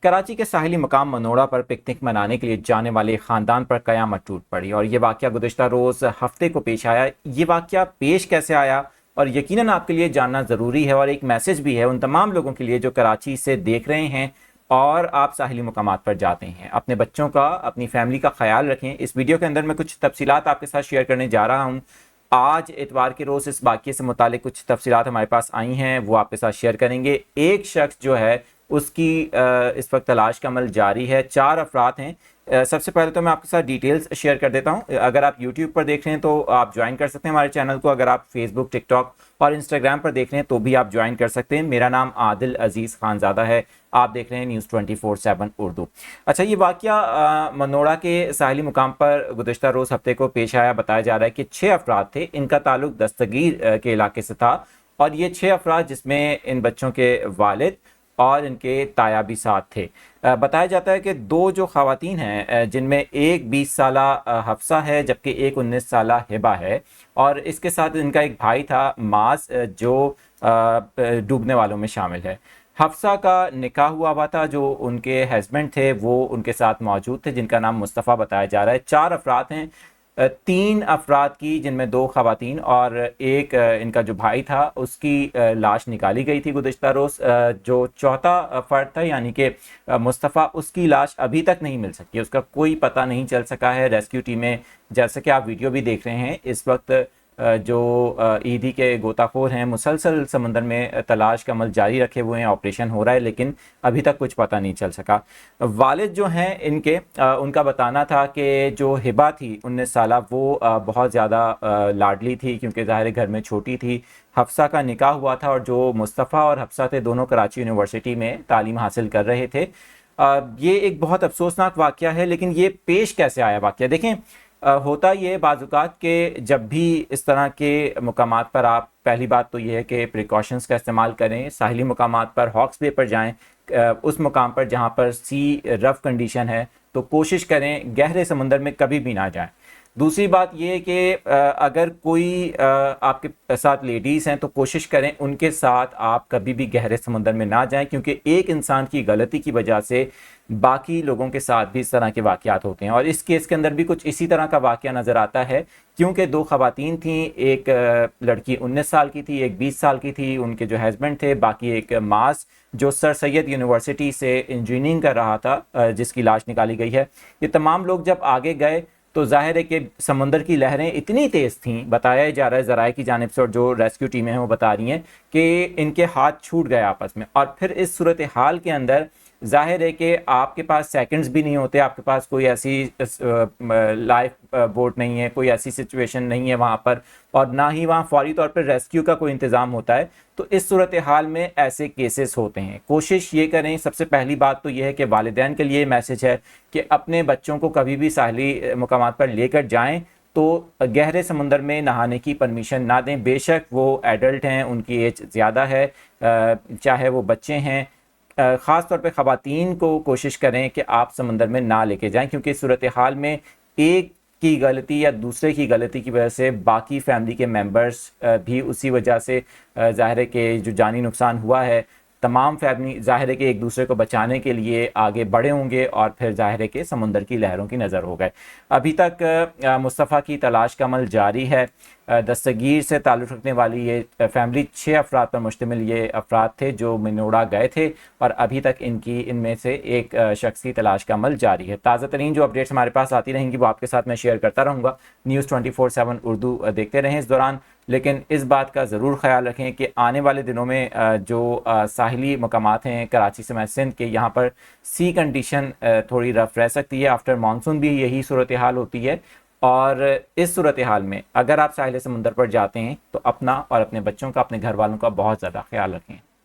کراچی کے ساحلی مقام منوڑا پر پکنک منانے کے لیے جانے والے خاندان پر قیامت ٹوٹ پڑی، اور یہ واقعہ گزشتہ روز ہفتے کو پیش آیا۔ یہ واقعہ پیش کیسے آیا، اور یقیناً آپ کے لیے جاننا ضروری ہے، اور ایک میسج بھی ہے ان تمام لوگوں کے لیے جو کراچی سے دیکھ رہے ہیں اور آپ ساحلی مقامات پر جاتے ہیں۔ اپنے بچوں کا، اپنی فیملی کا خیال رکھیں۔ اس ویڈیو کے اندر میں کچھ تفصیلات آپ کے ساتھ شیئر کرنے جا رہا ہوں۔ آج اتوار کے روز اس واقعے سے متعلق کچھ تفصیلات ہمارے پاس آئی ہیں، وہ آپ کے ساتھ شیئر کریں گے۔ ایک شخص جو ہے اس کی اس وقت تلاش کا عمل جاری ہے۔ 4 افراد ہیں۔ سب سے پہلے تو میں آپ کے ساتھ ڈیٹیلز شیئر کر دیتا ہوں۔ اگر آپ یوٹیوب پر دیکھ رہے ہیں تو آپ جوائن کر سکتے ہیں ہمارے چینل کو۔ اگر آپ فیس بک، ٹک ٹاک اور انسٹاگرام پر دیکھ رہے ہیں تو بھی آپ جوائن کر سکتے ہیں۔ میرا نام عادل عزیز خانزادہ ہے، آپ دیکھ رہے ہیں نیوز 24/7 اردو۔ اچھا، یہ واقعہ منوڑا کے ساحلی مقام پر گزشتہ روز ہفتے کو پیش آیا۔ بتایا جا رہا ہے کہ 6 افراد تھے، ان کا تعلق دستگیر کے علاقے سے تھا، اور یہ 6 افراد جس میں ان بچوں کے والد اور ان کے تایا بھی ساتھ تھے۔ بتایا جاتا ہے کہ 2 جو خواتین ہیں، جن میں ایک 20 سالہ حفصہ ہے جبکہ ایک 19 سالہ ہبہ ہے، اور اس کے ساتھ ان کا ایک بھائی تھا معاذ جو ڈوبنے والوں میں شامل ہے۔ حفصہ کا نکاح ہوا تھا، جو ان کے ہسبینڈ تھے وہ ان کے ساتھ موجود تھے، جن کا نام مصطفیٰ بتایا جا رہا ہے۔ 4 افراد ہیں، 3 افراد کی جن میں 2 خواتین اور ایک ان کا جو بھائی تھا اس کی لاش نکالی گئی تھی گزشتہ روز۔ جو چوتھا فرد تھا یعنی کہ مصطفیٰ، اس کی لاش ابھی تک نہیں مل سکی، اس کا کوئی پتہ نہیں چل سکا ہے۔ ریسکیو ٹیمیں، جیسا کہ آپ ویڈیو بھی دیکھ رہے ہیں، اس وقت جو ایدھی کے غوطہ خور ہیں مسلسل سمندر میں تلاش کا عمل جاری رکھے ہوئے ہیں، آپریشن ہو رہا ہے، لیکن ابھی تک کچھ پتہ نہیں چل سکا۔ والد جو ہیں ان کا بتانا تھا کہ جو ہبہ تھی 19 سالہ، وہ بہت زیادہ لاڈلی تھی کیونکہ ظاہر گھر میں چھوٹی تھی۔ حفصہ کا نکاح ہوا تھا، اور جو مصطفیٰ اور حفصہ تھے دونوں کراچی یونیورسٹی میں تعلیم حاصل کر رہے تھے۔ یہ ایک بہت افسوسناک واقعہ ہے، لیکن یہ پیش کیسے آیا واقعہ؟ دیکھیں، ہوتا یہ بعض اوقات کہ جب بھی اس طرح کے مقامات پر آپ، پہلی بات تو یہ ہے کہ پریکاشنز کا استعمال کریں۔ ساحلی مقامات پر، ہاکس بے پر جائیں، اس مقام پر جہاں پر سی رف کنڈیشن ہے تو کوشش کریں گہرے سمندر میں کبھی بھی نہ جائیں۔ دوسری بات یہ کہ اگر کوئی آپ کے ساتھ لیڈیز ہیں تو کوشش کریں ان کے ساتھ آپ کبھی بھی گہرے سمندر میں نہ جائیں، کیونکہ ایک انسان کی غلطی کی وجہ سے باقی لوگوں کے ساتھ بھی اس طرح کے واقعات ہوتے ہیں۔ اور اس کیس کے اندر بھی کچھ اسی طرح کا واقعہ نظر آتا ہے، کیونکہ 2 خواتین تھیں، ایک لڑکی 19 سال کی تھی، ایک 20 سال کی تھی، ان کے جو ہسبینڈ تھے، باقی ایک معاذ جو سر سید یونیورسٹی سے انجینئرنگ کر رہا تھا، جس کی لاش نکالی گئی ہے۔ یہ تمام لوگ جب آگے گئے تو ظاہر ہے کہ سمندر کی لہریں اتنی تیز تھیں، بتایا جا رہا ہے ذرائع کی جانب سے، اور جو ریسکیو ٹیمیں ہیں وہ بتا رہی ہیں کہ ان کے ہاتھ چھوٹ گئے آپس میں۔ اور پھر اس صورتحال کے اندر ظاہر ہے کہ آپ کے پاس سیکنڈز بھی نہیں ہوتے، آپ کے پاس کوئی ایسی لائف بوٹ نہیں ہے، کوئی ایسی سچویشن نہیں ہے وہاں پر، اور نہ ہی وہاں فوری طور پر ریسکیو کا کوئی انتظام ہوتا ہے۔ تو اس صورتحال میں ایسے کیسز ہوتے ہیں۔ کوشش یہ کریں، سب سے پہلی بات تو یہ ہے کہ والدین کے لیے میسج ہے کہ اپنے بچوں کو کبھی بھی ساحلی مقامات پر لے کر جائیں تو گہرے سمندر میں نہانے کی پرمیشن نہ دیں، بے شک وہ ایڈلٹ ہیں، ان کی ایج زیادہ ہے، چاہے وہ بچے ہیں۔ خاص طور پہ خواتین کو کوشش کریں کہ آپ سمندر میں نہ لے کے جائیں، کیونکہ اس صورتحال میں ایک کی غلطی یا دوسرے کی غلطی کی وجہ سے باقی فیملی کے ممبرز بھی اسی وجہ سے ظاہر ہے کہ جو جانی نقصان ہوا ہے، تمام فیملی ظاہر ہے کہ ایک دوسرے کو بچانے کے لیے آگے بڑھے ہوں گے، اور پھر ظاہر ہے کہ سمندر کی لہروں کی نظر ہو گئے۔ ابھی تک مصطفیٰ کی تلاش کا عمل جاری ہے۔ دستگیر سے تعلق رکھنے والی یہ فیملی 6 افراد پر مشتمل یہ افراد تھے جو منوڑا گئے تھے، اور ابھی تک ان میں سے ایک شخص کی تلاش کا عمل جاری ہے۔ تازہ ترین جو اپڈیٹس ہمارے پاس آتی رہیں گی وہ آپ کے ساتھ میں شیئر کرتا رہوں گا۔ نیوز 24/7 اردو دیکھتے رہیں اس دوران، لیکن اس بات کا ضرور خیال رکھیں کہ آنے والے دنوں میں جو ساحلی مقامات ہیں کراچی سے سندھ کے، یہاں پر سی کنڈیشن تھوڑی رف رہ سکتی ہے۔ آفٹر مانسون بھی یہی صورتحال ہوتی ہے، اور اس صورتحال میں اگر آپ ساحل سمندر پر جاتے ہیں تو اپنا اور اپنے بچوں کا، اپنے گھر والوں کا بہت زیادہ خیال رکھیں۔